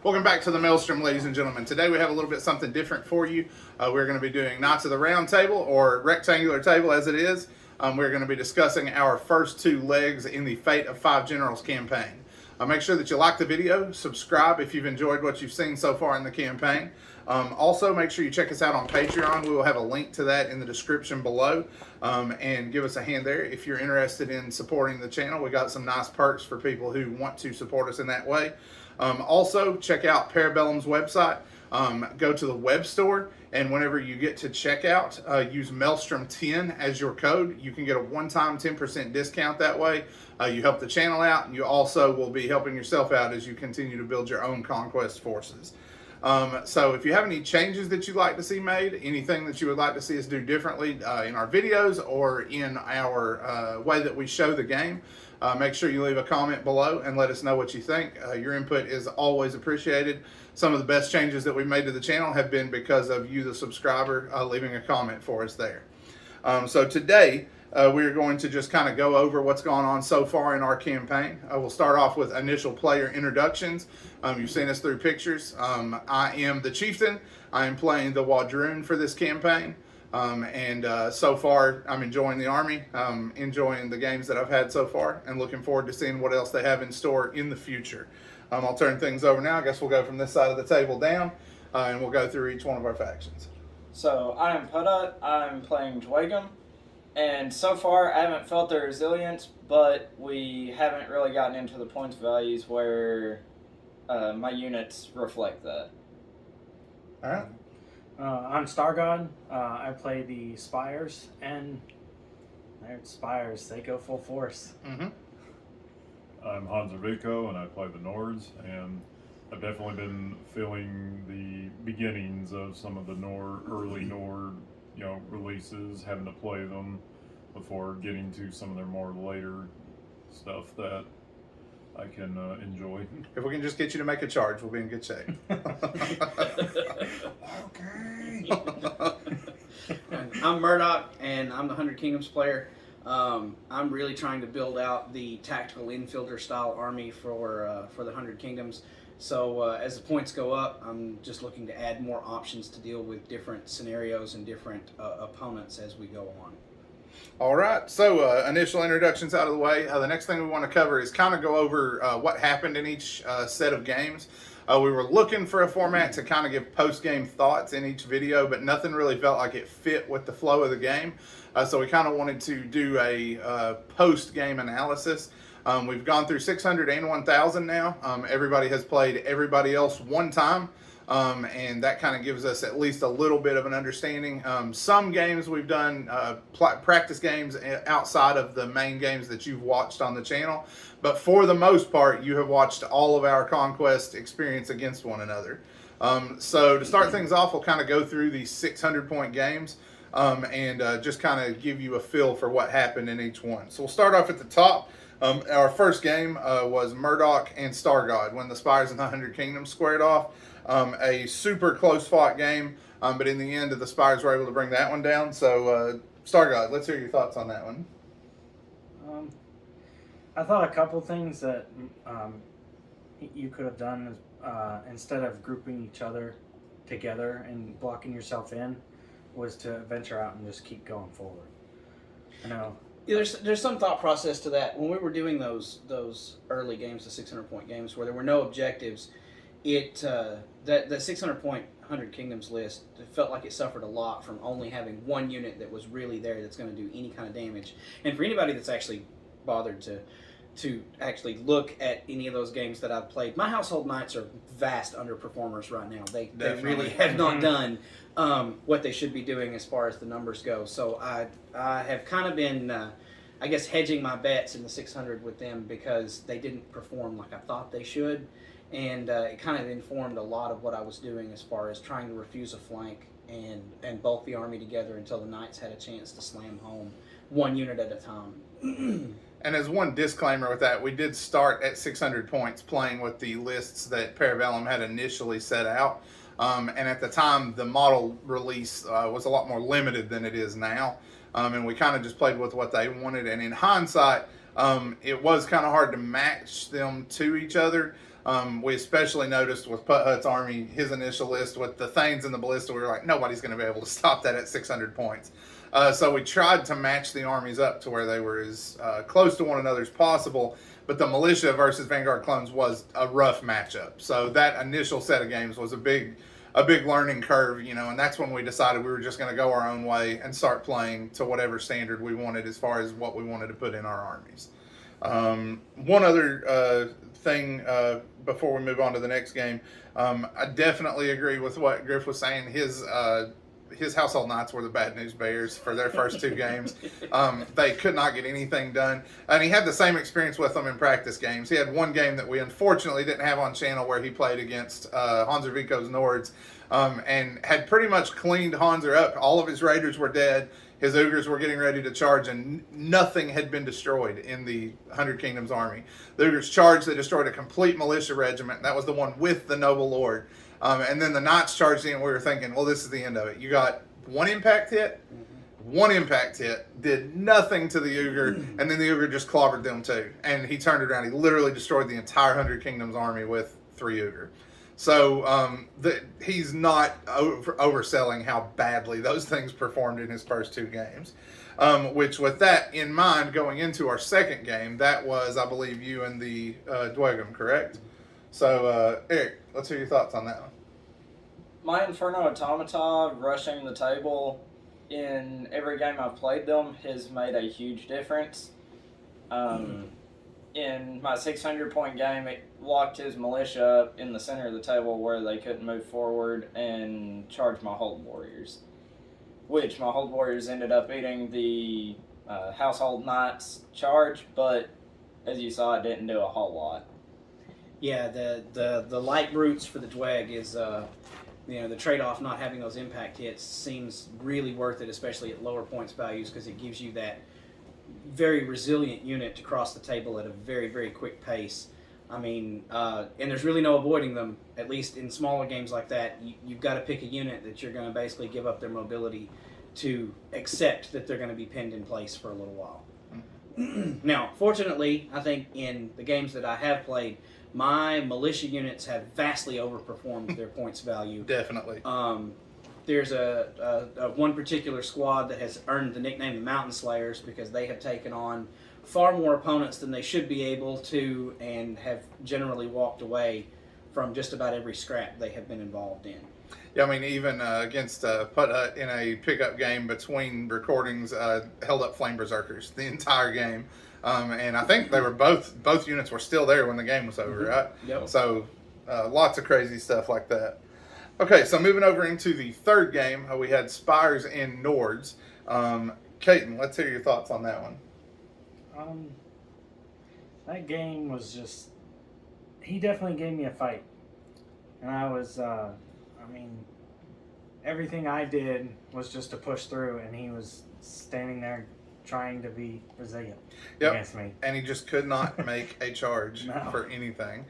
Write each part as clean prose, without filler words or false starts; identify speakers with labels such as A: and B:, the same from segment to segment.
A: Welcome back to the Maelstrom, ladies and gentlemen. Today we have a little bit something different for you. We're going to be doing Knights of the Round Table, or rectangular table as it is. We're going to be discussing our first two legs in the Fate of Five Generals campaign. Make sure that you like the video, subscribe if you've enjoyed what you've seen so far in the campaign. Also, make sure you check us out on Patreon. We will have a link to that in the description below, and give us a hand there if you're interested in supporting the channel. We got some nice perks for people who want to support us in that way. Also, check out Parabellum's website. Go to the web store, and whenever you get to checkout, use Maelstrom10 as your code. You can get a one-time 10% discount that way. You help the channel out, and you also will be helping yourself out as you continue to build your own conquest forces. So if you have any changes that you'd like to see made, anything that you would like to see us do differently in our videos or in our way that we show the game, make sure you leave a comment below and let us know what you think. Your input is always appreciated. Some of the best changes that we've made to the channel have been because of you, the subscriber, leaving a comment for us there. So today, we're going to just kind of go over what's gone on so far in our campaign. We'll start off with initial player introductions. You've seen us through pictures. I am the Chieftain. I am playing the Wadroon for this campaign. So far, I'm enjoying the army, enjoying the games that I've had so far, and looking forward to seeing what else they have in store in the future. I'll turn things over now. I guess we'll go from this side of the table down, and we'll go through each one of our factions.
B: So, I am Pudut. I'm playing Dwagum. And so far, I haven't felt their resilience, but we haven't really gotten into the points values where my units reflect that.
A: All right.
C: I'm Stargod. I play the Spires, and they're Spires. They go full force.
A: Mm-hmm.
D: I'm Hanzervico, and I play the Nords, and I've definitely been feeling the beginnings of some of the early Nord, releases, having to play them before getting to some of their more later stuff that I can enjoy.
A: If we can just get you to make a charge, we'll be in good shape.
E: Okay. I'm Murdoch, and I'm the 100 Kingdoms player. I'm really trying to build out the tactical infielder style army for the 100 Kingdoms. So as the points go up, I'm just looking to add more options to deal with different scenarios and different opponents as we go on.
A: All right, so initial introductions out of the way. The next thing we want to cover is kind of go over what happened in each set of games. We were looking for a format to kind of give post-game thoughts in each video, but nothing really felt like it fit with the flow of the game. So we kind of wanted to do a post-game analysis. We've gone through 600 and 1,000 now. Everybody has played everybody else one time. And that kind of gives us at least a little bit of an understanding. Some games we've done practice games outside of the main games that you've watched on the channel. But for the most part, you have watched all of our conquest experience against one another. So to start things off, we'll kind of go through these 600-point games and just kind of give you a feel for what happened in each one. So we'll start off at the top. Our first game was Murdoch and Stargod when the Spires and the 100 Kingdoms squared off. A super close fought game, but in the end, the Spires were able to bring that one down. So, Stargod, let's hear your thoughts on that one.
C: I thought a couple things that you could have done instead of grouping each other together and blocking yourself in was to venture out and just keep going forward. I know.
E: Yeah, there's some thought process to that. When we were doing those early games, the 600-point games, where there were no objectives, the 600-point 100 Kingdoms list, it felt like it suffered a lot from only having one unit that was really there that's going to do any kind of damage. And for anybody that's actually bothered to actually look at any of those games that I've played, my Household Knights are vast underperformers right now. They really have not done what they should be doing as far as the numbers go. So I have kind of been, I guess, hedging my bets in the 600 with them because they didn't perform like I thought they should. And it kind of informed a lot of what I was doing as far as trying to refuse a flank and bulk the army together until the Knights had a chance to slam home one unit at a time.
A: And as one disclaimer with that, we did start at 600 points playing with the lists that Parabellum had initially set out. And at the time, the model release was a lot more limited than it is now. And we kind of just played with what they wanted. And in hindsight, it was kind of hard to match them to each other. We especially noticed with Putt Hut's army, his initial list with the Thanes and the Ballista, we were like, nobody's going to be able to stop that at 600 points. So we tried to match the armies up to where they were as close to one another as possible. But the militia versus Vanguard clones was a rough matchup. So that initial set of games was a big learning curve, and that's when we decided we were just going to go our own way and start playing to whatever standard we wanted as far as what we wanted to put in our armies. One other thing before we move on to the next game, I definitely agree with what Griff was saying. His household knights were the bad news bears for their first two games. They could not get anything done. And he had the same experience with them in practice games. He had one game that we unfortunately didn't have on channel where he played against Hanser Vico's Nords and had pretty much cleaned Hanser up. All of his raiders were dead. His Ogres were getting ready to charge, and nothing had been destroyed in the 100 Kingdoms army. The Ogres charged. They destroyed a complete militia regiment. That was the one with the Noble Lord. And then the Knights charged in, and we were thinking, well, this is the end of it. You got one impact hit, did nothing to the Ogre, and then the Ogre just clobbered them too. And he turned it around. He literally destroyed the entire 100 Kingdoms army with 3 Ogre. So he's not overselling how badly those things performed in his first 2 games. Which, with that in mind, going into our second game, that was, I believe, you and the Dwegum, correct? So, Eric, let's hear your thoughts on that one.
B: My Inferno Automata rushing the table in every game I've played them has made a huge difference. In my 600-point game, it locked his militia up in the center of the table where they couldn't move forward and charge my Hold Warriors. Which my Hold Warriors ended up eating the Household Knights charge, but as you saw, it didn't do a whole lot.
E: Yeah, the light brutes for the Dweg is, the trade-off not having those impact hits seems really worth it, especially at lower points values, because it gives you that very resilient unit to cross the table at a very, very quick pace. I mean, and there's really no avoiding them, at least in smaller games like that. You've got to pick a unit that you're going to basically give up their mobility to accept that they're going to be pinned in place for a little while. Now, fortunately, I think in the games that I have played, my militia units have vastly overperformed their points value.
A: Definitely.
E: There's a one particular squad that has earned the nickname the Mountain Slayers because they have taken on far more opponents than they should be able to and have generally walked away from just about every scrap they have been involved in.
A: Yeah, I mean, even against Putt Hut in a pickup game between recordings, held up Flame Berserkers the entire game. And I think they were both units were still there when the game was over, right?
E: Yep.
A: So lots of crazy stuff like that. Okay, so moving over into the third game, we had Spires and Nords. Caden, let's hear your thoughts on that one.
C: That game was just... He definitely gave me a fight. And I was... everything I did was just to push through, and he was standing there trying to be resilient against me. And
A: he just could not make a charge
C: No.
A: for anything.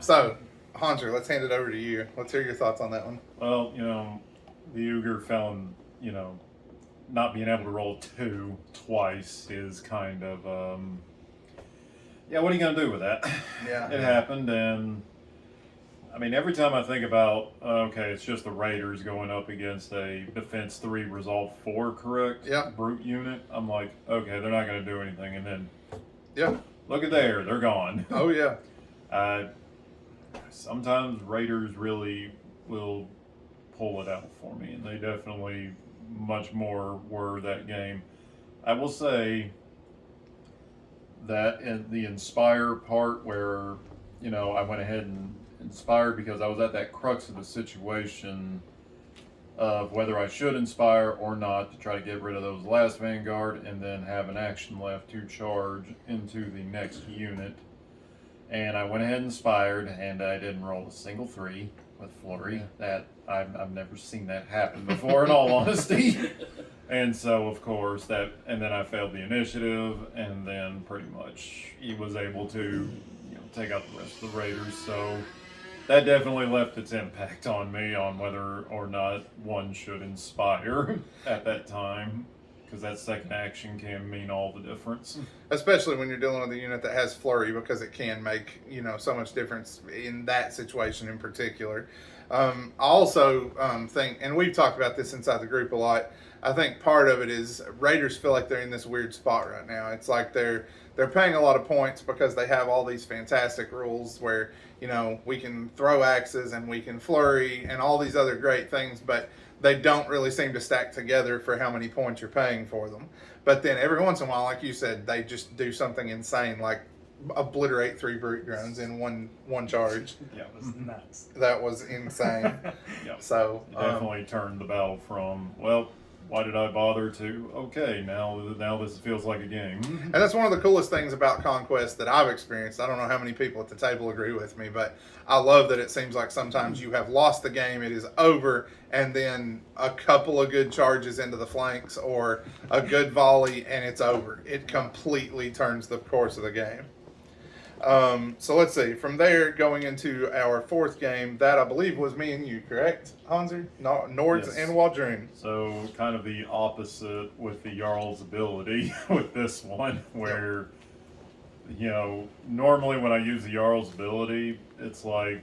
A: So, Hanser, let's hand it over to you. Let's hear your thoughts on that one.
D: Well, the Ogre found, not being able to roll 2 twice is kind of, what are you going to do with that?
A: Yeah.
D: It happened, and every time I think about, it's just the Raiders going up against a Defense 3 Resolve 4, correct?
A: Yeah.
D: Brute unit, I'm like, okay, they're not going to do anything, and then,
A: yeah,
D: look at there, they're gone.
A: Oh, yeah.
D: Sometimes Raiders really will pull it out for me, and they definitely much more were that game. I will say that in the Inspire part where, I went ahead and inspired because I was at that crux of the situation of whether I should inspire or not to try to get rid of those last Vanguard and then have an action left to charge into the next unit. And I went ahead and inspired, and I didn't roll a single 3 with Flurry. That I've never seen that happen before, in all honesty. And so, of course, and then I failed the initiative, and then pretty much he was able to, take out the rest of the Raiders. So that definitely left its impact on me on whether or not one should inspire at that time. because that second action can mean all the difference.
A: Especially when you're dealing with a unit that has flurry, because it can make so much difference in that situation in particular. I also think, and we've talked about this inside the group a lot, I think part of it is Raiders feel like they're in this weird spot right now. It's like they're paying a lot of points because they have all these fantastic rules where we can throw axes and we can flurry and all these other great things, but they don't really seem to stack together for how many points you're paying for them. But then every once in a while, like you said, they just do something insane, like obliterate 3 brute drones in one charge.
C: Yeah, it was nuts.
A: That was insane.
D: Yeah.
A: So
D: It definitely turned the battle from, well, why did I bother, to, okay, now this feels like a game.
A: and that's one of the coolest things about Conquest that I've experienced. I don't know how many people at the table agree with me, but I love that it seems like sometimes you have lost the game, it is over, and then a couple of good charges into the flanks or a good volley and it's over. It completely turns the course of the game. So let's see. From there, going into our fourth game, that I believe was me and you, correct, Hanser? No, Nords
D: Yes.
A: and Waldroon.
D: So kind of the opposite with the Jarl's ability with this one, where normally when I use the Jarl's ability, it's like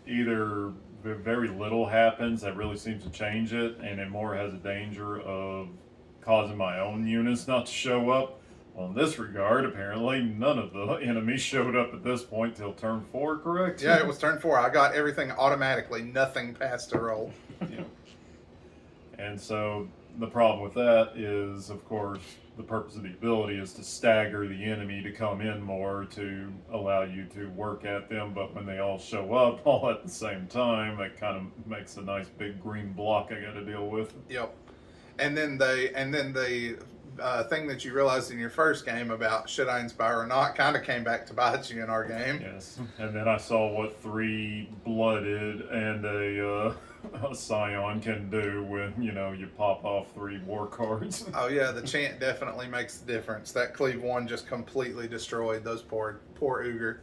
D: either very little happens that really seems to change it, and it more has a danger of causing my own units not to show up. Well, in this regard, apparently none of the enemies showed up at this point till turn 4, correct?
A: Yeah, it was turn 4. I got everything automatically. Nothing passed a roll.
D: Yeah. And so the problem with that is, of course, the purpose of the ability is to stagger the enemy to come in more to allow you to work at them. But when they all show up all at the same time, that kind of makes a nice big green block I got to deal with.
A: Yep. And then the thing that you realized in your first game about should I inspire or not kind of came back to bite you in our game.
D: Yes. And then I saw what 3 blooded and a scion can do when you pop off 3 war cards.
A: Oh yeah, the chant definitely makes the difference. That cleave 1 just completely destroyed those poor Uger.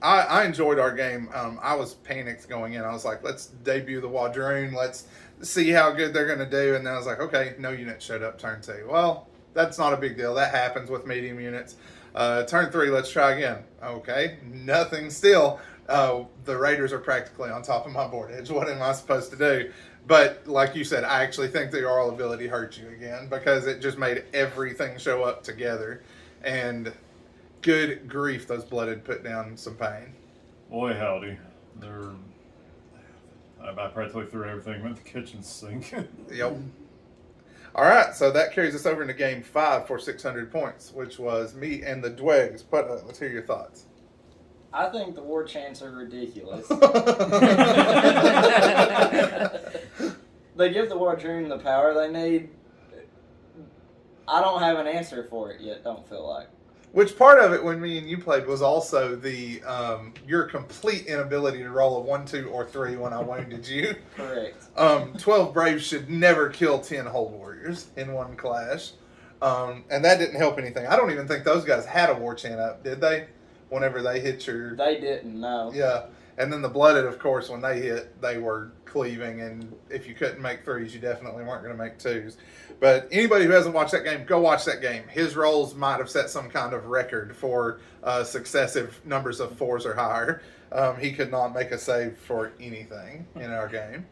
A: I enjoyed our game. I was panicked going in. I was like, let's debut the Waldroon. Let's see how good they're going to do. And then I was like, okay, no unit showed up turn 2. Well, that's not a big deal. That happens with medium units. Turn 3, let's try again. Okay, nothing still. The Raiders are practically on top of my board edge. What am I supposed to do? But like you said, I actually think the Jarl ability hurt you again because it just made everything show up together. And good grief, those blooded put down some pain.
D: Boy, howdy. I practically threw everything in the kitchen sink.
A: Yep. All right, so that carries us over into game 5 for 600 points, which was me and the Dwegs. But let's hear your thoughts.
B: I think the war chants are ridiculous. They give the Wardroon the power they need. I don't have an answer for it yet, don't feel like.
A: Which part of it, when me and you played, was also the your complete inability to roll a 1, 2, or 3 when I wounded you.
B: Correct.
A: 12 Braves should never kill 10 Hold Warriors in one clash. And that didn't help anything. I don't even think those guys had a war chant up, did they? Whenever they hit your...
B: They didn't, no.
A: Yeah. And then the Blooded, of course, when they hit, they were cleaving. And if you couldn't make 3s, you definitely weren't going to make 2s. But anybody who hasn't watched that game, go watch that game. His rolls might have set some kind of record for successive numbers of 4s or higher. He could not make a save for anything in our game.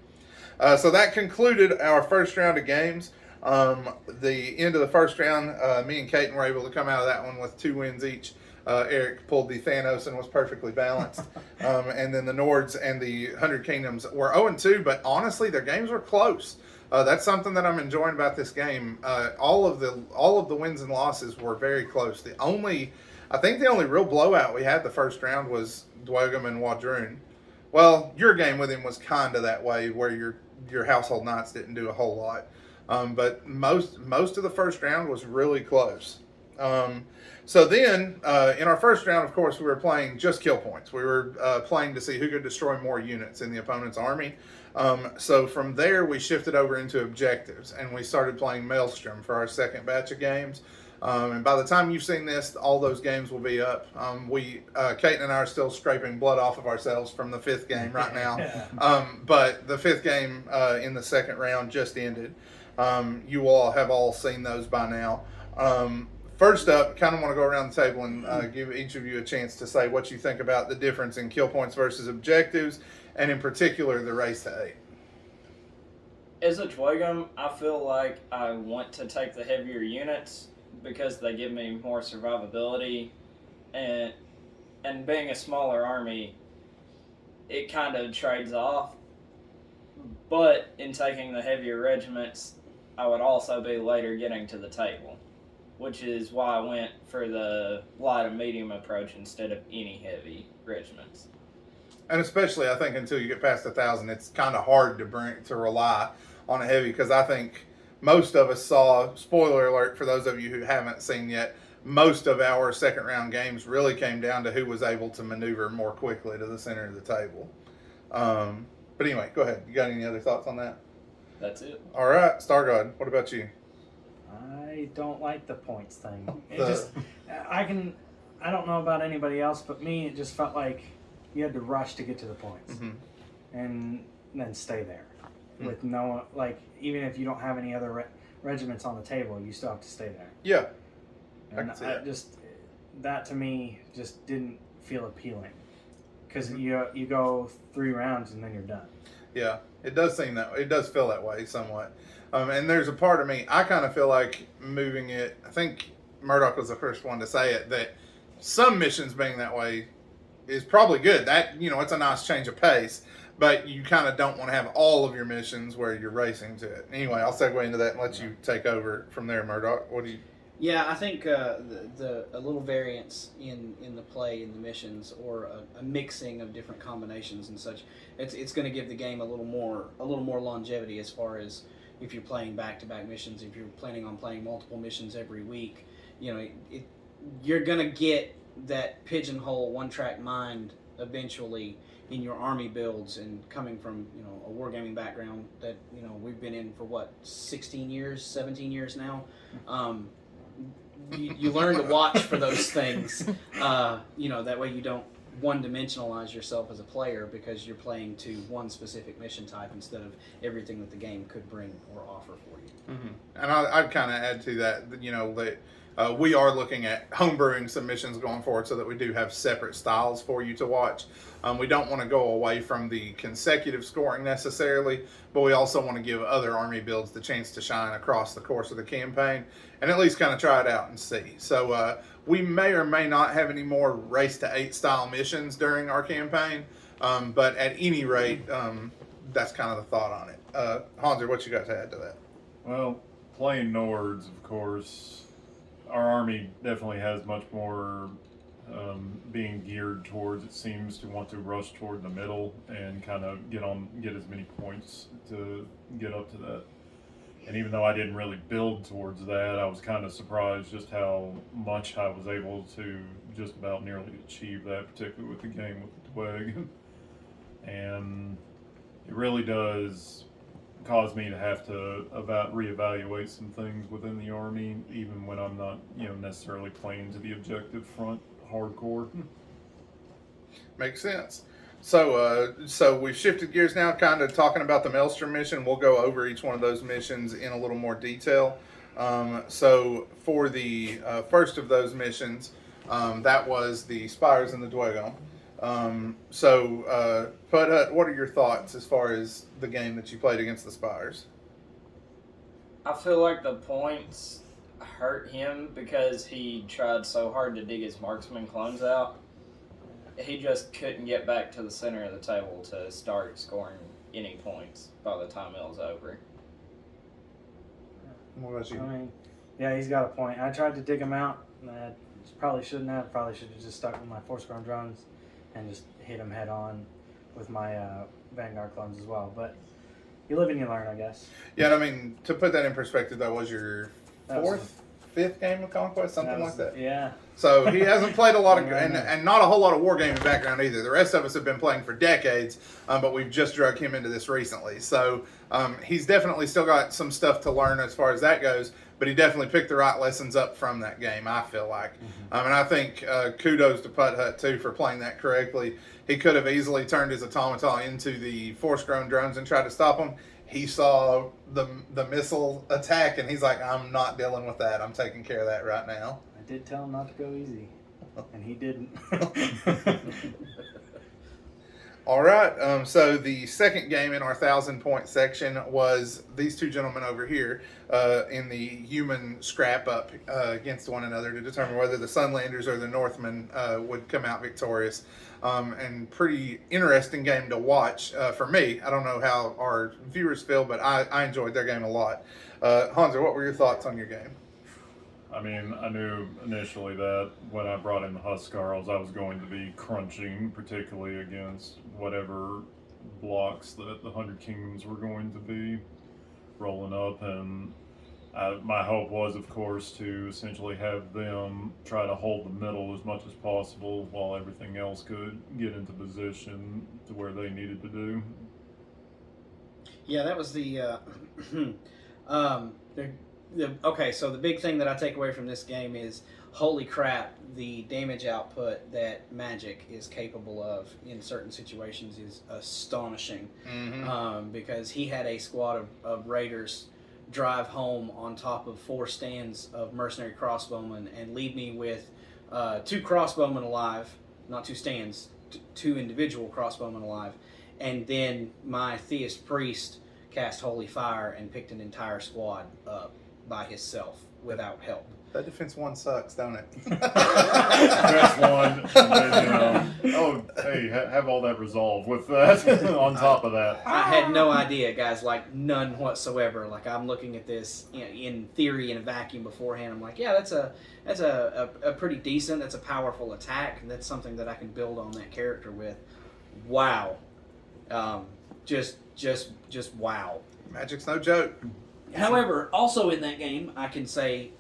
A: So that concluded our first round of games. The end of the first round, me and Caden were able to come out of that one with 2 wins each. Eric pulled the Thanos and was perfectly balanced. And then the Nords and the 100 Kingdoms were 0-2, but honestly, their games were close. That's something that I'm enjoying about this game. All of the wins and losses were very close. I think the only real blowout we had the first round was Dwegum and Waldroon. Well, your game with him was kind of that way, where your household knights didn't do a whole lot. But most of the first round was really close. So then, in our first round, of course, we were playing just kill points. We were playing to see who could destroy more units in the opponent's army. So from there, we shifted over into objectives, and we started playing Maelstrom for our second batch of games. And by the time you've seen this, all those games will be up. Kate and I are still scraping blood off of ourselves from the 5th game right now. But the 5th game in the second round just ended. You all have all seen those by now. First up, kind of want to go around the table and give each of you a chance to say what you think about the difference in kill points versus objectives, and in particular, the race to 8.
B: As a Dwagum, I feel like I want to take the heavier units because they give me more survivability, and being a smaller army, it kind of trades off. But in taking the heavier regiments, I would also be later getting to the table, which is why I went for the light and medium approach instead of any heavy regiments.
A: And especially, I think until you get past 1,000, it's kind of hard to rely on a heavy, because I think most of us saw, spoiler alert for those of you who haven't seen yet, most of our second round games really came down to who was able to maneuver more quickly to the center of the table. But anyway, go ahead. You got any other thoughts on that?
B: That's it.
A: All right, Stargod, what about you?
C: I don't like the points thing. I don't know about anybody else, but me, it just felt like you had to rush to get to the points, and then stay there with no, like, even if you don't have any other regiments on the table, you still have to stay there.
A: Yeah,
C: and that to me just didn't feel appealing, because you go 3 rounds and then you're done.
A: Yeah, it does feel that way somewhat. And there's a part of me, I kind of feel like moving it, I think Murdoch was the first one to say it, that some missions being that way is probably good. That, it's a nice change of pace, but you kind of don't want to have all of your missions where you're racing to it. Anyway, I'll segue into that and let you take over from there, Murdoch. What do you...
E: Yeah, I think a little variance in the play in the missions, or a mixing of different combinations and such, it's going to give the game a little more longevity, as far as if you're playing back-to-back missions. If you're planning on playing multiple missions every week, you're going to get that pigeonhole one-track mind eventually in your army builds. And coming from a wargaming background that we've been in for 17 years now. You learn to watch for those things, that way you don't one-dimensionalize yourself as a player, because you're playing to one specific mission type instead of everything that the game could bring or offer for you.
A: And I'd kind of add to that, that we are looking at homebrewing some missions going forward, so that we do have separate styles for you to watch. We don't want to go away from the consecutive scoring necessarily, but we also want to give other army builds the chance to shine across the course of the campaign, and at least kind of try it out and see. So we may or may not have any more race to 8 style missions during our campaign, but at any rate, that's kind of the thought on it. Hanser, what you got to add to that?
D: Well, playing Nords, of course, our army definitely has much more being geared towards, it seems, to want to rush toward the middle and kind of get as many points to get up to that. And even though I didn't really build towards that, I was kind of surprised just how much I was able to just about nearly achieve that, particularly with the game with the Twig. And it really does cause me to have to reevaluate some things within the army, even when I'm not, necessarily playing to the objective front hardcore.
A: Makes sense. So we've shifted gears now, kind of talking about the Maelstrom mission. We'll go over each one of those missions in a little more detail. So for the first of those missions, that was the Spires and the Dwagom. Pud, what are your thoughts as far as the game that you played against the Spires?
B: I feel like the points hurt him because he tried so hard to dig his marksman clones out. He just couldn't get back to the center of the table to start scoring any points by the time it was over.
A: What about you?
C: I mean, yeah, he's got a point. I tried to dig him out. I probably shouldn't have. Probably should have just stuck with my four-square drones and just hit him head on with my Vanguard clones as well. But you live and you learn, I guess.
A: Yeah, and I mean, to put that in perspective, that was your fifth game of Conquest, something like that.
C: Yeah.
A: So he hasn't played a lot of, and not a whole lot of wargaming background either. The rest of us have been playing for decades, but we've just dragged him into this recently. So he's definitely still got some stuff to learn as far as that goes. but he definitely picked the right lessons up from that game, I feel like. And I think kudos to Putt Hut, too, for playing that correctly. He could have easily turned his automaton into the force-grown drones and tried to stop them. He saw the missile attack, and he's like, I'm not dealing with that. I'm taking care of that right now.
C: I did tell him not to go easy, and he didn't.
A: All right, so the second game in our 1,000-point section was these two gentlemen over here in the human scrap-up against one another to determine whether the Sunlanders or the Northmen would come out victorious. And pretty interesting game to watch for me. I don't know how our viewers feel, but I enjoyed their game a lot. Hanser, what were your thoughts on your game?
D: I mean, I knew initially that when I brought in the Huskarls, I was going to be crunching, particularly against whatever blocks that the 100 Kingdoms were going to be rolling up. And my hope was, of course, to essentially have them try to hold the middle as much as possible while everything else could get into position to where they needed to do.
E: Yeah, that was okay, so the big thing that I take away from this game is, holy crap, the damage output that Magic is capable of in certain situations is astonishing. Because he had a squad of raiders drive home on top of 4 stands of mercenary crossbowmen and leave me with 2 crossbowmen alive, not 2 stands, 2 individual crossbowmen alive, and then my theist priest cast holy fire and picked an entire squad up by himself without help.
A: That defense 1 sucks, don't it?
D: That's one. And then, hey, have all that resolved with that on top of that.
E: I had no idea, guys, like none whatsoever. Like, I'm looking at this, in theory in a vacuum beforehand. I'm like, yeah, that's a pretty decent, that's a powerful attack, and that's something that I can build on that character with. Wow. Just wow.
A: Magic's no joke.
E: However, also in that game, I can say,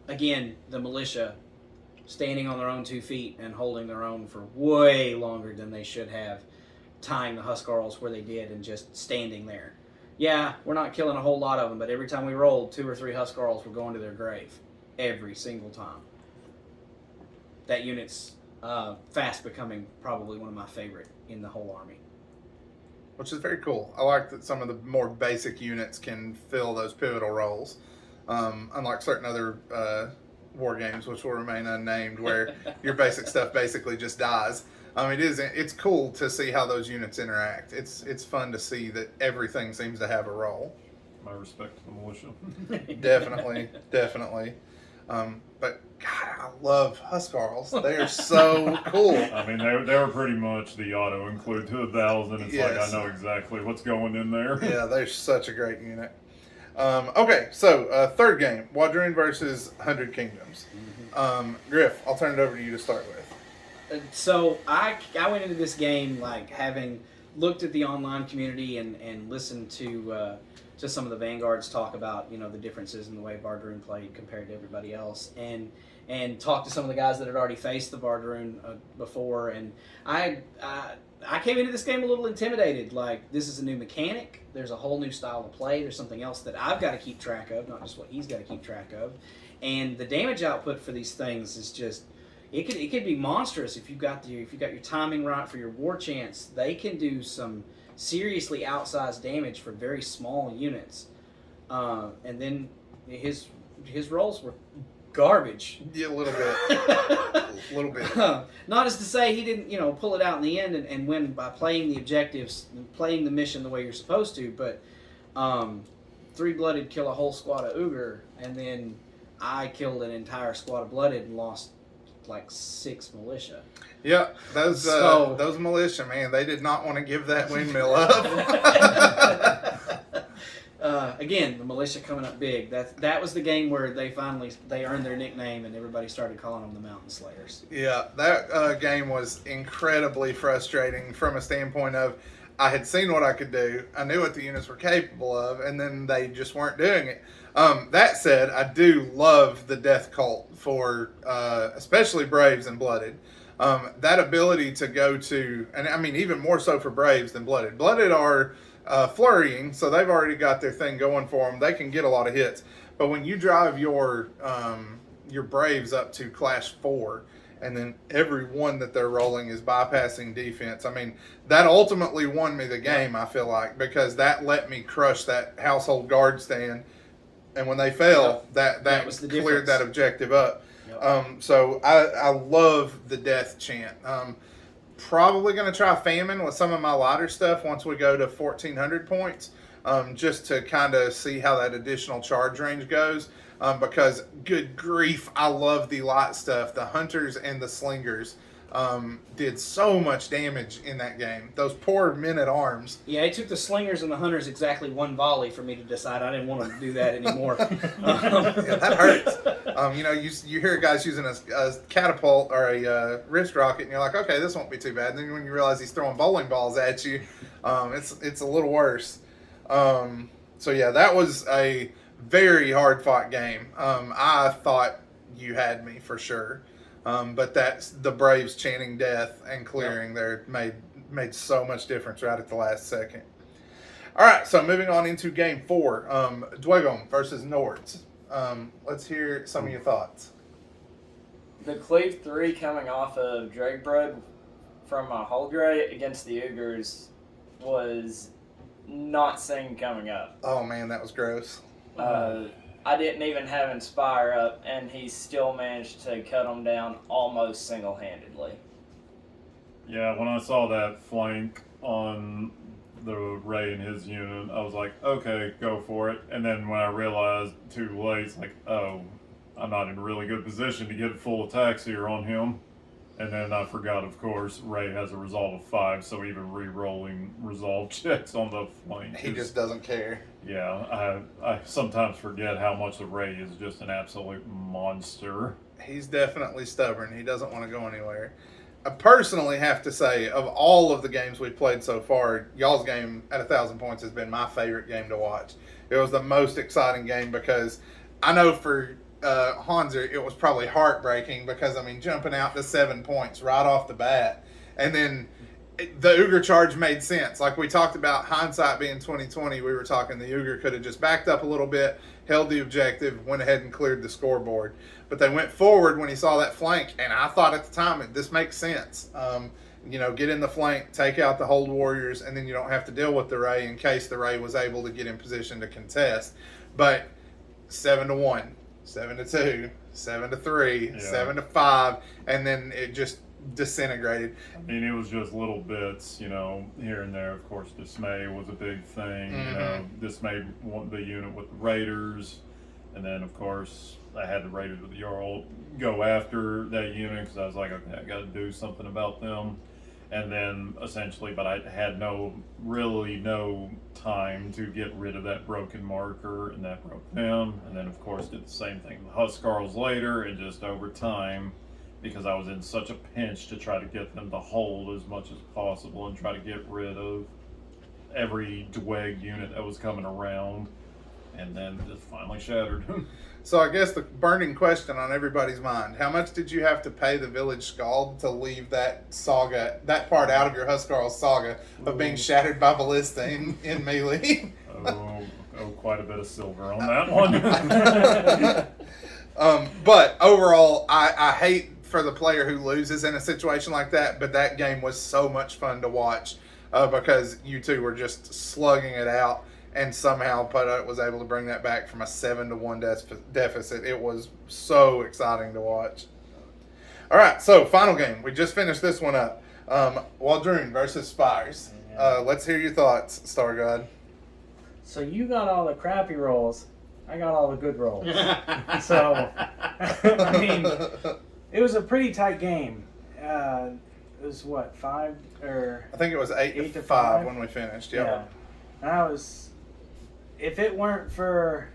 E: again, the militia standing on their own 2 feet and holding their own for way longer than they should have, tying the Huskarls where they did and just standing there. Yeah, we're not killing a whole lot of them, but every time we rolled, 2 or 3 Huskarls were going to their grave. Every single time. That unit's fast becoming probably one of my favorite in the whole army.
A: Which is very cool. I like that some of the more basic units can fill those pivotal roles, unlike certain other war games, which will remain unnamed, where your basic stuff basically just dies. It's cool to see how those units interact. It's fun to see that everything seems to have a role.
D: My respect to the militia.
A: Definitely. But God, I love Huskarls. They are so cool.
D: I mean, they were pretty much the auto include to 1,000. It's
A: Yes.
D: like I know exactly what's going in there.
A: Yeah, they're such a great unit. Okay, so third game, Wadroon versus 100 Kingdoms. Griff, I'll turn it over to you to start with.
E: So I went into this game like having looked at the online community and listened to some of the Vanguards talk about the differences in the way Bardaroon played compared to everybody else, and talked to some of the guys that had already faced the Bardaroon before, and I came into this game a little intimidated. Like, this is a new mechanic. There's a whole new style of play. There's something else that I've got to keep track of, not just what he's got to keep track of. And the damage output for these things is just it could be monstrous if you got your timing right for your war chance. They can do some seriously outsized damage for very small units. And then his rolls were garbage.
A: Yeah, a little bit.
E: Not as to say he didn't, pull it out in the end and win by playing the objectives, playing the mission the way you're supposed to, but 3-blooded kill a whole squad of Uger, and then I killed an entire squad of blooded and lost like 6 militia.
A: Yeah, those militia, man, they did not want to give that windmill up.
E: Again, the militia coming up big. That was the game where they earned their nickname and everybody started calling them the Mountain Slayers.
A: Yeah, that game was incredibly frustrating from a standpoint of I had seen what I could do, I knew what the units were capable of, and then they just weren't doing it. That said, I do love the Death Cult for especially Braves and Blooded. That ability to go to, and I mean even more so for Braves than Blooded. Blooded are flurrying, so they've already got their thing going for them. They can get a lot of hits. But when you drive your Braves up to Clash 4, and then every one that they're rolling is bypassing defense, I mean, that ultimately won me the game, I feel like, because that let me crush that household guard stand. And when they fell, that
E: was the
A: cleared
E: difference.
A: that objective up.
E: Yep.
A: So I love the death chant. Probably going to try famine with some of my lighter stuff once we go to 1,400 points, just to kind of see how that additional charge range goes. Because good grief, I love the light stuff. The hunters and the slingers did so much damage in that game. Those poor men at arms.
E: Yeah, it took the slingers and the hunters exactly one volley for me to decide I didn't want to do that anymore.
A: Yeah, that hurts. You hear guys using a catapult or a wrist rocket, and you're like, okay, this won't be too bad. And then when you realize he's throwing bowling balls at you, it's a little worse. So yeah, that was a very hard fought game. I thought you had me for sure. But that's the Braves chanting death and clearing there made so much difference right at the last second. All right, so moving on into game 4, Dwegom versus Nords. Let's hear some of your thoughts.
B: The Cleve 3 coming off of Dragbred from Holdray against the Ugars was not seen coming up.
A: Oh man, that was gross.
B: I didn't even have Inspire up, and he still managed to cut him down almost single-handedly.
D: Yeah, when I saw that flank on the Ray and his unit, I was like, okay, go for it. And then when I realized too late, it's like, oh, I'm not in a really good position to get full attacks here on him. And then I forgot, of course, Ray has a resolve of 5, so even re-rolling resolve checks on the flank.
A: He just doesn't care.
D: Yeah, I sometimes forget how much the Ray is just an absolute monster.
A: He's definitely stubborn. He doesn't want to go anywhere. I personally have to say, of all of the games we've played so far, y'all's game at 1,000 points has been my favorite game to watch. It was the most exciting game because I know for Hanser, it was probably heartbreaking because, I mean, jumping out to 7 points right off the bat. And then the Ugar charge made sense. Like we talked about, hindsight being 2020, we were talking the Ugar could have just backed up a little bit, held the objective, went ahead and cleared the scoreboard. But they went forward when he saw that flank, and I thought at the time, this makes sense. Get in the flank, take out the hold warriors, and then you don't have to deal with the Ray in case the Ray was able to get in position to contest. But 7-1. 7-2, 7-3, 7-5, and then it just disintegrated.
D: I mean, it was just little bits, here and there. Of course, dismay was a big thing.
A: Mm-hmm.
D: Dismay the unit with the Raiders, and then of course I had the Raiders with the Jarl go after that unit because I was like, okay, I got to do something about them. And then essentially, but I had no time to get rid of that broken marker, and that broke them. And then of course did the same thing with the Huskarls later, and just over time, because I was in such a pinch to try to get them to hold as much as possible and try to get rid of every Dweg unit that was coming around, and then just finally shattered.
A: So I guess the burning question on everybody's mind, how much did you have to pay the village Scald to leave that saga, that part out of your Huskarl saga of being shattered by Ballista in melee?
D: Quite a bit of silver on that one.
A: But overall, I hate for the player who loses in a situation like that, but that game was so much fun to watch because you two were just slugging it out. And somehow Pudut was able to bring that back from a 7-1 deficit. It was so exciting to watch. All right, so final game. We just finished this one up. Waldroon versus Spires. Let's hear your thoughts, Star God.
C: So you got all the crappy rolls. I got all the good rolls. So, I mean, it was a pretty tight game. It was what, 5 or?
A: I think it was 8 to 5 when we finished. Yep.
C: Yeah. And I was. If it weren't for,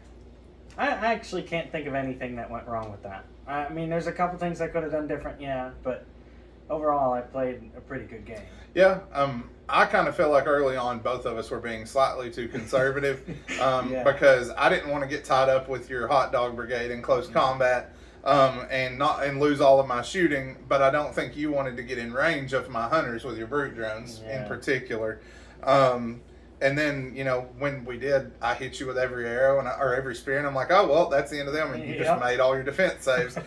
C: I actually can't think of anything that went wrong with that. I mean, there's a couple things I could have done different, but overall, I played a pretty good game.
A: Yeah, I kind of feel like early on, both of us were being slightly too conservative because I didn't want to get tied up with your hot dog brigade in close combat and lose all of my shooting. But I don't think you wanted to get in range of my hunters with your brute drones in particular. And then, when we did, I hit you with every arrow or every spear, and I'm like, oh, well, that's the end of them, and you just made all your defense saves.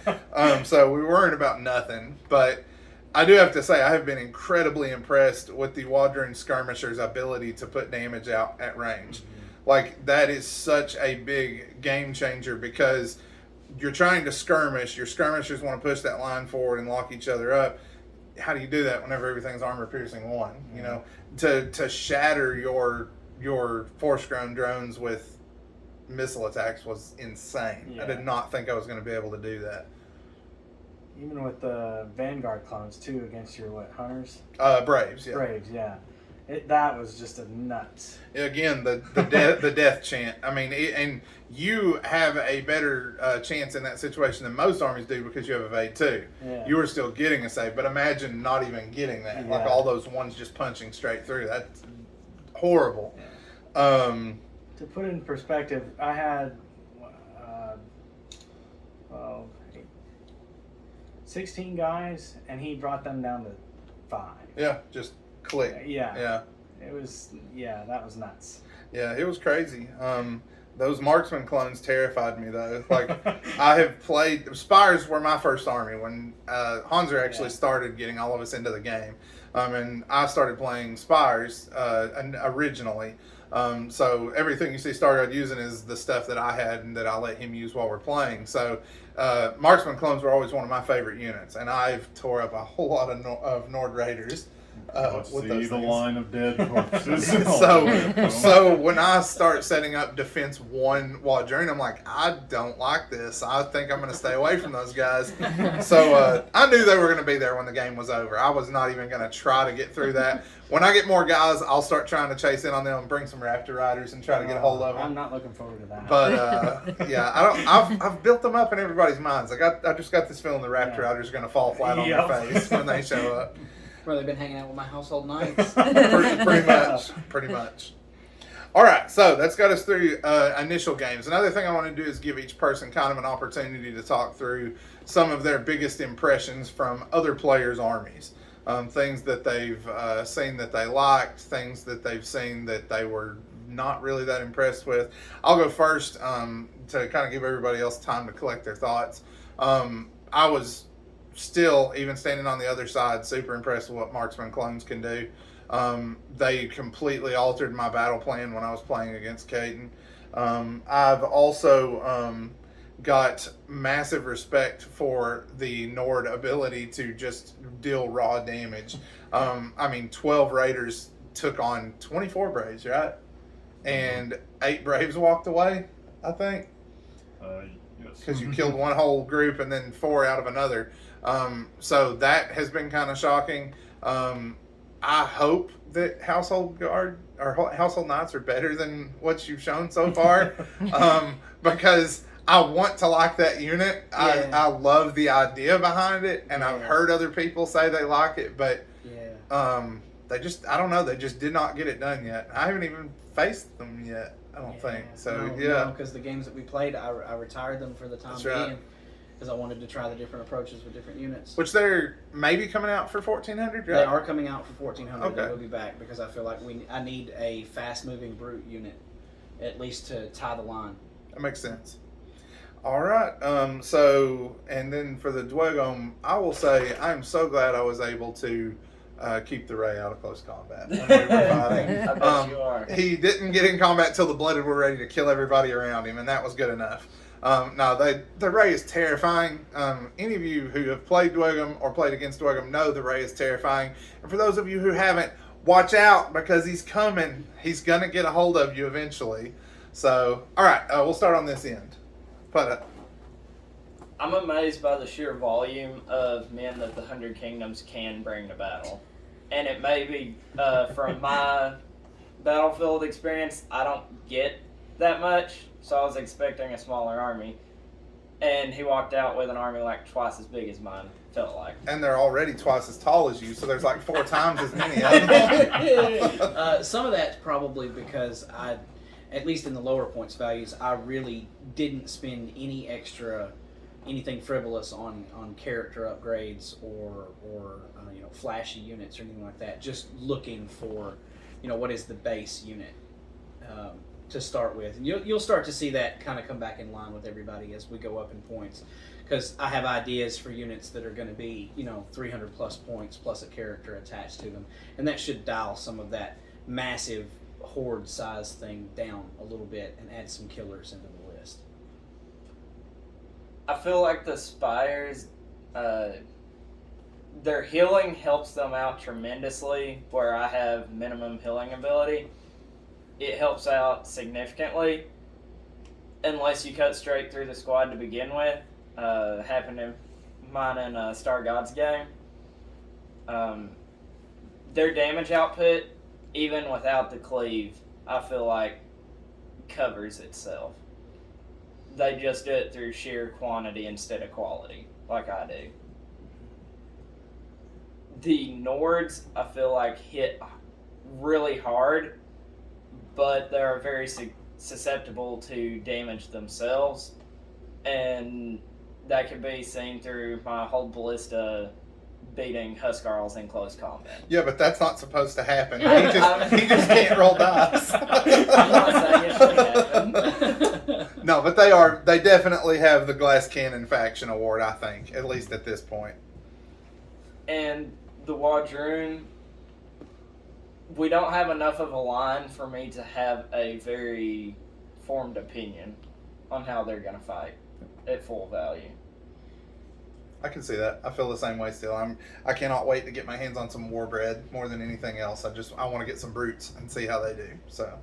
A: So we weren't about nothing. But I do have to say, I have been incredibly impressed with the Wandering Skirmisher's ability to put damage out at range. Mm-hmm. Like, that is such a big game changer because you're trying to skirmish. Your skirmishers want to push that line forward and lock each other up. How do you do that whenever everything's armor piercing 1? To shatter your force-grown drones with missile attacks was insane. Yeah. I did not think I was going to be able to do that.
C: Even with the Vanguard clones too against your hunters?
A: Braves, yeah.
C: Braves, yeah. That was just a nuts.
A: Again, the death chant. I mean, and you have a better chance in that situation than most armies do because you have evade too. Yeah. You are still getting a save, but imagine not even getting that. Yeah. Like all those ones just punching straight through. That's horrible. Yeah.
C: To put it in perspective, I had 16 guys, and he brought them down to 5.
A: Yeah, just click.
C: Yeah. It was, that was nuts.
A: Yeah, it was crazy. Those marksman clones terrified me though. Like, I have played, Spires were my first army when Hanser actually started getting all of us into the game. And I started playing Spires originally. So everything you see Stargard using is the stuff that I had and that I let him use while we're playing. So marksman clones were always one of my favorite units, and I've tore up a whole lot of Nord Raiders.
D: With those the line of dead corpses.
A: so when I start setting up defense 1 Wadrun, I'm like, I don't like this. I think I'm going to stay away from those guys. So I knew they were going to be there when the game was over. I was not even going to try to get through that. When I get more guys, I'll start trying to chase in on them and bring some Raptor Riders and try to get a hold of them.
C: I'm not looking forward to that.
A: But I've built them up in everybody's minds. I just got this feeling the Raptor Riders are going to fall flat on their face when they show up.
E: Well, they've been hanging out with my household knights.
A: pretty much. All right, so that's got us through initial games. Another thing I want to do is give each person kind of an opportunity to talk through some of their biggest impressions from other players' armies. Things that they've seen that they liked, things that they've seen that they were not really that impressed with. I'll go first to kind of give everybody else time to collect their thoughts. I was still, even standing on the other side, super impressed with what marksman clones can do. They completely altered my battle plan when I was playing against Caden. I've also got massive respect for the Nord ability to just deal raw damage. 12 Raiders took on 24 Braves, right? And 8 Braves walked away, I think.
D: Yes.
A: Because you killed one whole group and then 4 out of another. So that has been kind of shocking. I hope that Household Guard or Household Knights are better than what you've shown so far, because I want to like that unit. Yeah. I love the idea behind it, and I've heard other people say they like it, but they just, I don't know, they just did not get it done yet. I haven't even faced them yet, I don't think. So,
E: no, because the games that we played, I retired them for the time being.
A: Right.
E: Because I wanted to try the different approaches with different units.
A: Which they're maybe coming out for 1400, right?
E: They are coming out for 1400.
A: Okay.
E: They will be back because I feel like I need a fast-moving brute unit, at least to tie the line.
A: That makes sense. All right. And then for the Dwegom, I will say I'm so glad I was able to keep the Ray out of close combat when we were fighting.
B: I bet you are.
A: He didn't get in combat till the Blooded were ready to kill everybody around him, and that was good enough. The Ray is terrifying. Any of you who have played Dwegom or played against Dwegom know the Ray is terrifying. And for those of you who haven't, watch out because he's coming. He's going to get a hold of you eventually. So, all right, we'll start on this end.
B: I'm amazed by the sheer volume of men that the 100 Kingdoms can bring to battle. And it may be, from my battlefield experience, I don't get that much. So I was expecting a smaller army. And he walked out with an army like twice as big as mine, felt like.
A: And they're already twice as tall as you, so there's like 4 times as many of them.
E: Some of that's probably because at least in the lower points values, I really didn't spend anything frivolous on character upgrades or flashy units or anything like that. Just looking for what is the base unit to start with, and you'll start to see that kind of come back in line with everybody as we go up in points. Because I have ideas for units that are going to be 300 plus points plus a character attached to them, and that should dial some of that massive horde size thing down a little bit and add some killers into the list.
B: I feel like the Spires, their healing helps them out tremendously, where I have minimum healing ability. It helps out significantly, unless you cut straight through the squad to begin with. Happened to mine in Star Gods game. Their damage output, even without the cleave, I feel like covers itself. They just do it through sheer quantity instead of quality, like I do. The Nords, I feel like, hit really hard, but they're very susceptible to damage themselves, and that can be seen through my whole ballista beating Huskarls in close combat.
A: Yeah, but that's not supposed to happen. He just can't roll dice.
B: I'm not saying it should happen.
A: No, but they definitely have the Glass Cannon faction award, I think, at least at this point.
B: And the Wadroon, we don't have enough of a line for me to have a very formed opinion on how they're going to fight at full value.
A: I can see that. I feel the same way still. I cannot wait to get my hands on some Warbread more than anything else. I want to get some brutes and see how they do. So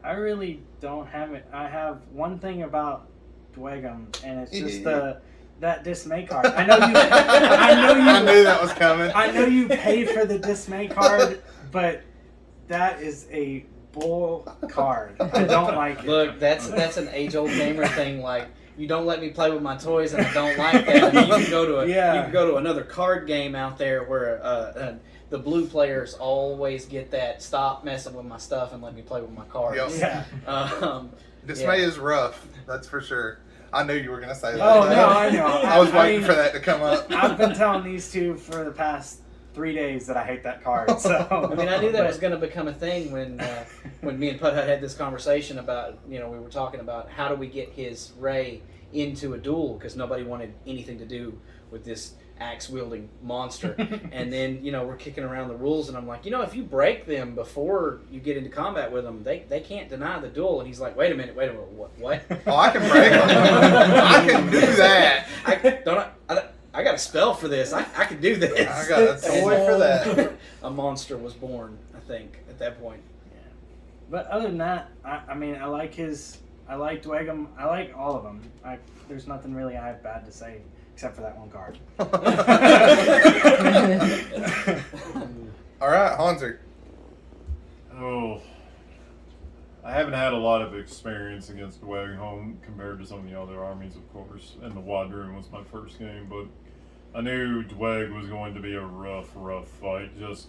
C: I really don't have it. I have one thing about Dwagum, and it's just that dismay card. I know you.
A: I knew that was coming.
C: I know you pay for the dismay card, but that is a bull card. I don't like it.
E: Look, that's an age-old gamer thing. Like, you don't let me play with my toys, and I don't like that. I mean, you can go to another card game out there where the blue players always get that stop messing with my stuff and let me play with my cards.
A: Yep.
C: Yeah.
A: Dismay is rough. That's for sure. I knew you were going to say that.
C: Oh no, I know.
A: I was waiting for that to come up.
C: I've been telling these two for the past 3 days that I hate that card. So
E: I mean, I knew that was going to become a thing when me and Putthut had this conversation about, we were talking about how do we get his Ray into a duel, because nobody wanted anything to do with this axe-wielding monster. And then, we're kicking around the rules, and I'm like, if you break them before you get into combat with them, they can't deny the duel. And he's like, wait a minute, what?
A: Oh, I can break them. I can do that.
E: I got a spell for this. I can do this.
A: I got a toy for that.
E: A monster was born, I think, at that point.
C: Yeah. But other than that, I mean, I like Dwagum. I like all of them. There's nothing really I have bad to say except for that one card.
A: All right, Hanser.
D: Oh, I haven't had a lot of experience against Dwag home compared to some of the other armies, of course, and the Wadroon was my first game, but I knew Dwag was going to be a rough fight, just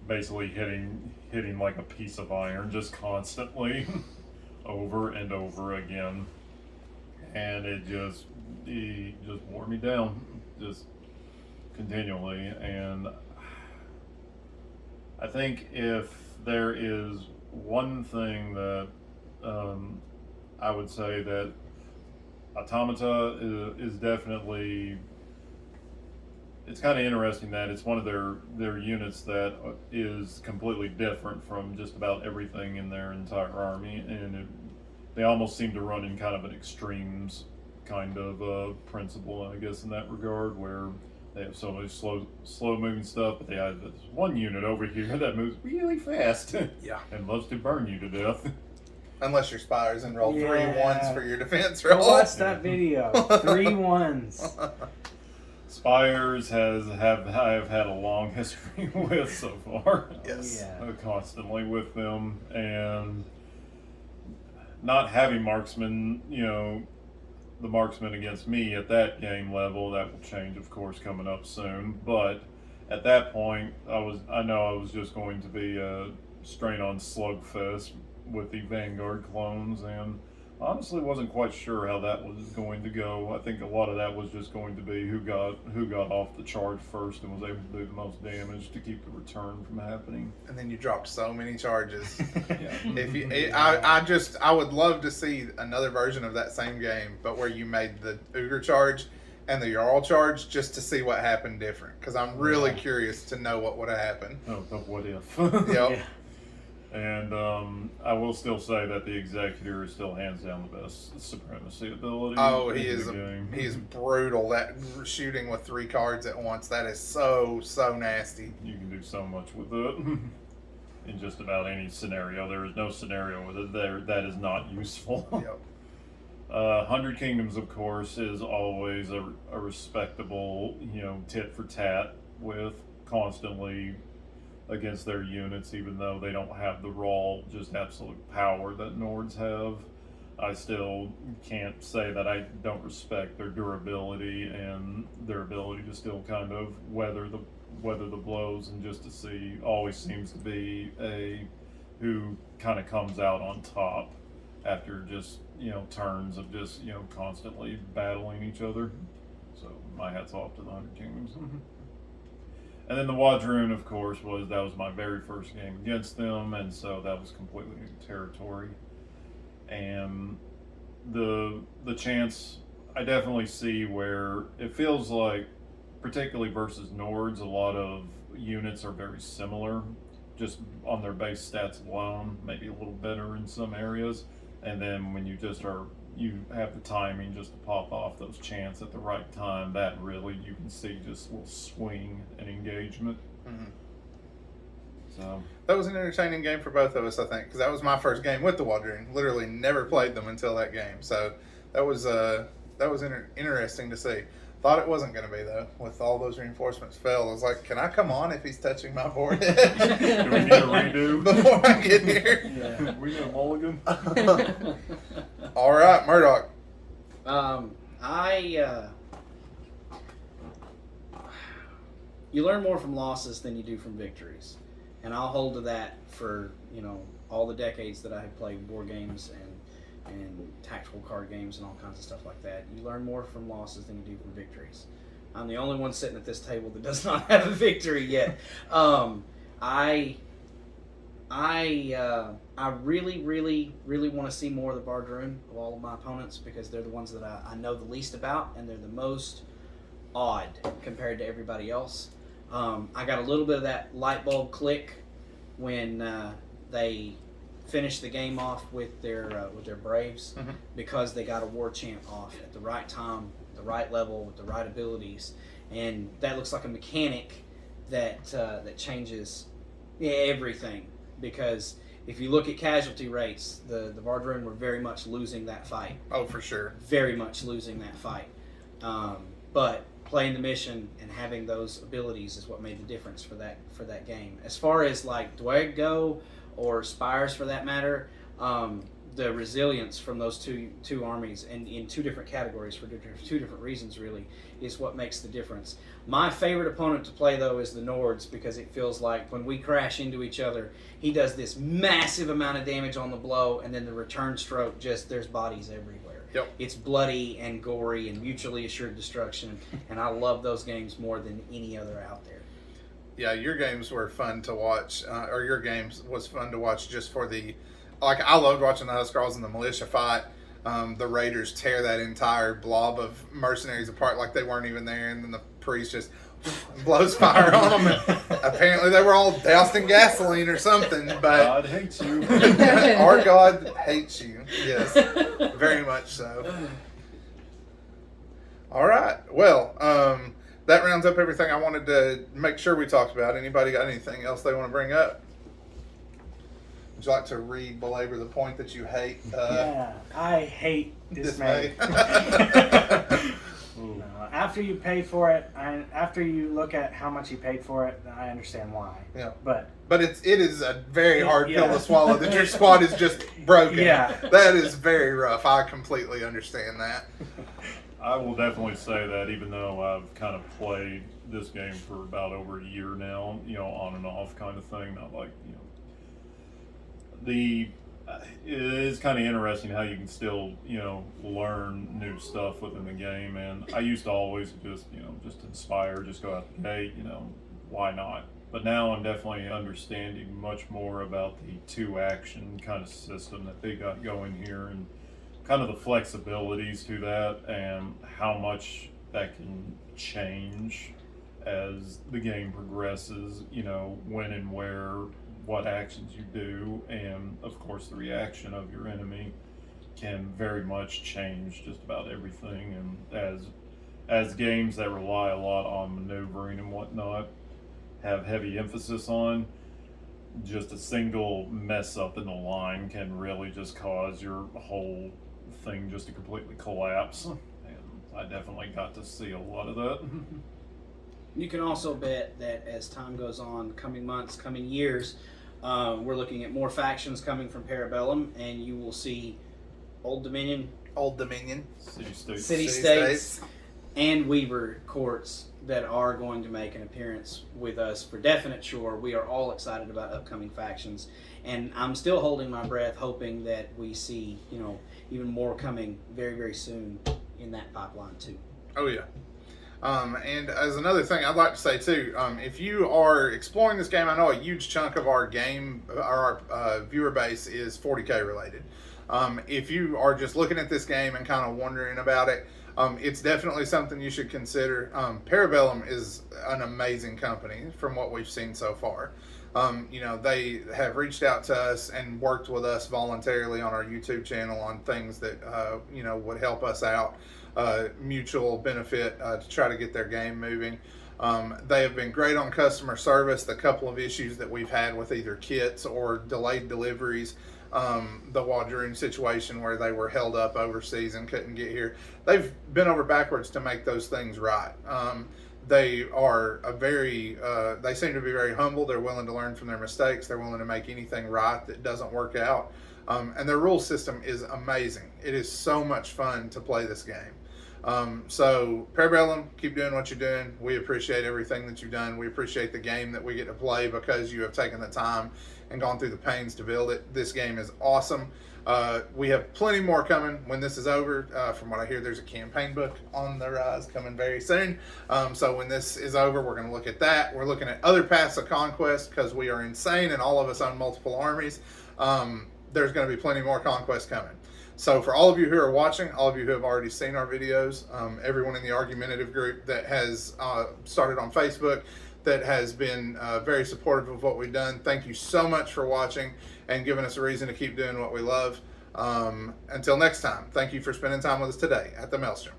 D: basically hitting like a piece of iron, just constantly, over and over again, and he just wore me down, just continually. And I think if there is one thing that I would say that Automata is definitely, it's kind of interesting that it's one of their units that is completely different from just about everything in their entire army, and they almost seem to run in kind of an extremes kind of principle, I guess, in that regard, where they have so much slow moving stuff, but they have this one unit over here that moves really fast.
A: Yeah.
D: And loves to burn you to death.
A: Unless you're Spires and roll 3
C: Yeah.
A: 1s for your defense
C: Go
A: roll.
C: watch that video. 3 1s.
D: Spires I've had a long history with so far.
A: Yes.
C: Yeah.
D: Constantly with them, and not having marksman, the marksman against me at that game level, that will change, of course, coming up soon. But at that point, I know I was just going to be a straight on slugfest with the Vanguard clones, and Honestly, wasn't quite sure how that was going to go. I think a lot of that was just going to be who got off the charge first and was able to do the most damage to keep the return from happening.
A: And then you dropped so many charges.
D: Yeah.
A: If you, I would love to see another version of that same game, but where you made the Uger charge and the Jarl charge, just to see what happened different. Because I'm really curious to know what would have happened.
D: Oh, but what if?
A: Yep.
C: Yeah.
D: And I will still say that the Executor is still hands down the best supremacy ability.
A: Oh,
D: in
A: he is
D: the game.
A: he is brutal. That shooting with 3 cards at once, that is so nasty.
D: You can do so much with it in just about any scenario. There is no scenario with it there that is not useful.
A: Yep.
D: 100 Kingdoms, of course, is always a respectable, tit for tat with constantly against their units, even though they don't have the raw, just absolute power that Nords have. I still can't say that I don't respect their durability and their ability to still kind of weather the blows, and just to see always seems to be who kind of comes out on top after just turns of just constantly battling each other. So my hat's off to the 100 Kingdoms. And then the Wadroon, of course, that was my very first game against them, and so that was completely new territory. And the chance, I definitely see where it feels like, particularly versus Nords, a lot of units are very similar, just on their base stats alone, maybe a little better in some areas. And then when you have the timing just to pop off those chants at the right time, that really you can see just a little swing and engagement.
A: Mm-hmm.
D: So
A: that was an entertaining game for both of us, I think, because that was my first game with the Wadroon. Literally never played them until that game, so that was interesting to see. Thought it wasn't going to be, though, with all those reinforcements failed. I was like, can I come on if he's touching my board?
D: do we need a redo
A: Before I get here?
C: Yeah.
D: We need a mulligan.
A: All right, Murdoch.
E: You learn more from losses than you do from victories, and I'll hold to that for all the decades that I have played board games and tactical card games and all kinds of stuff like that. You learn more from losses than you do from victories. I'm the only one sitting at this table that does not have a victory yet. I really, really, really want to see more of the Bardroon of all of my opponents, because they're the ones that I know the least about, and they're the most odd compared to everybody else. I got a little bit of that light bulb click when they finished the game off with their Braves,
A: Mhm.
E: because they got a war chant off at the right time, the right level, with the right abilities, and that looks like a mechanic that changes everything. Because if you look at casualty rates, the Bardroon were very much losing that fight.
A: Oh, for sure.
E: Very much losing that fight. But playing the mission and having those abilities is what made the difference for that game. As far as like Dweg go, or Spires for that matter, the resilience from those two armies, and in 2 different categories for 2 different reasons really, is what makes the difference. My favorite opponent to play though is the Nords, because it feels like when we crash into each other, he does this massive amount of damage on the blow, and then the return stroke, just there's bodies everywhere.
A: Yep.
E: It's bloody and gory and mutually assured destruction, and I love those games more than any other out there.
A: Yeah, your games were fun to watch, or your games was fun to watch just for I loved watching the Huskarls and the militia fight. The Raiders tear that entire blob of mercenaries apart like they weren't even there, and then the priest just blows fire on them. And apparently they were all doused in gasoline or something, but
D: God hates you.
A: our God hates you. Yes, very much so. All right, well, that rounds up everything I wanted to make sure we talked about. Anybody got anything else they want to bring up? Would you like to belabor the point that you hate?
C: Yeah, I hate dismay.
D: Ooh.
C: After you pay for it, and after you look at how much you paid for it, I understand why.
A: Yeah.
C: But
A: it is a very hard pill
C: Yeah.
A: to swallow that your squad is just broken.
C: Yeah.
A: That is very rough. I completely understand that.
D: I will definitely say that even though I've kind of played this game for about over a year now, on and off kind of thing, not like, it is kind of interesting how you can still, learn new stuff within the game. And I used to always just inspire, just go out the gate, why not? But now I'm definitely understanding much more about the 2-action kind of system that they got going here, and kind of the flexibilities to that, and how much that can change as the game progresses, when and where, what actions you do, and of course the reaction of your enemy can very much change just about everything. And as games that rely a lot on maneuvering and whatnot have heavy emphasis on, just a single mess up in the line can really just cause your whole thing just to completely collapse. And I definitely got to see a lot of that.
E: You can also bet that as time goes on, coming months, coming years, we're looking at more factions coming from Parabellum, and you will see Old Dominion,
D: City
E: States, and Weaver courts that are going to make an appearance with us for definite sure. We are all excited about upcoming factions, and I'm still holding my breath, hoping that we see, even more coming very, very soon in that pipeline too.
A: Oh yeah. And as another thing, I'd like to say too, if you are exploring this game, I know a huge chunk of our viewer base is 40K related. If you are just looking at this game and kind of wondering about it, it's definitely something you should consider. Parabellum is an amazing company from what we've seen so far. They have reached out to us and worked with us voluntarily on our YouTube channel on things that, would help us out, mutual benefit to try to get their game moving. They have been great on customer service. The couple of issues that we've had with either kits or delayed deliveries, the Wadroon situation where they were held up overseas and couldn't get here, they've been over backwards to make those things right. They are they seem to be very humble. They're willing to learn from their mistakes. They're willing to make anything right that doesn't work out. And their rule system is amazing. It is so much fun to play this game. So Parabellum, keep doing what you're doing. We appreciate everything that you've done. We appreciate the game that we get to play because you have taken the time and gone through the pains to build it. This game is awesome. We have plenty more coming when this is over. From what I hear, there's a campaign book on the rise coming very soon. So when this is over, we're going to look at that. We're looking at other Paths of Conquest because we are insane and all of us own multiple armies. There's going to be plenty more Conquest coming. So for all of you who are watching, all of you who have already seen our videos, everyone in the argumentative group that has started on Facebook, that has been very supportive of what we've done, thank you so much for watching and giving us a reason to keep doing what we love. Until next time, thank you for spending time with us today at the Maelstrom.